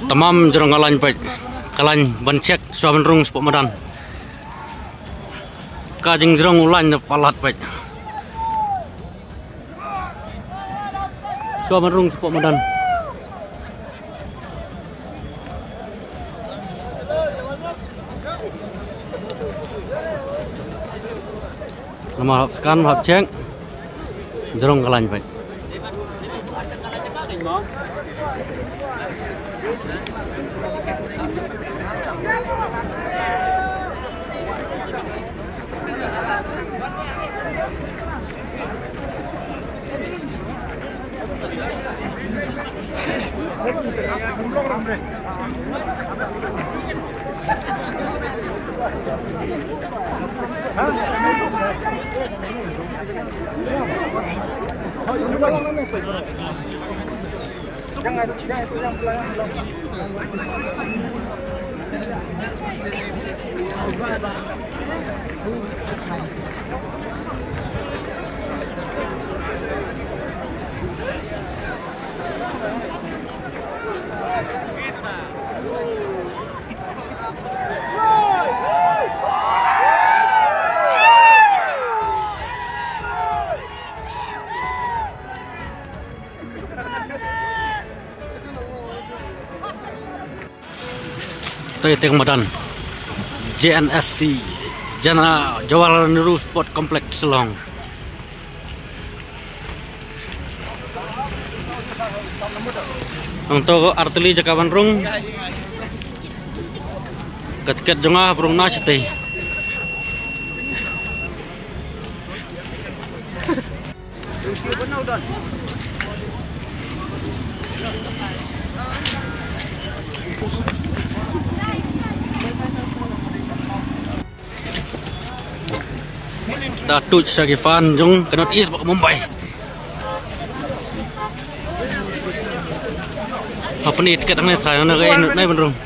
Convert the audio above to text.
Tamam jerong kalan bancek suaban rung sepok madan. Kajing jerong ulan palat baik. Suaban rung sepok madan. Nama skan hap cek jerong kalan baik. Taytek Madan JNSC Jana Jawaharlal Nehru Sport Complex Selong. Untuk artili Jakaban Rung ket jengah Rung Nasite. Datuk Syarifan jung kenot is bak Mumbai. Apa ni tiket ang nai try na kay nai benrung.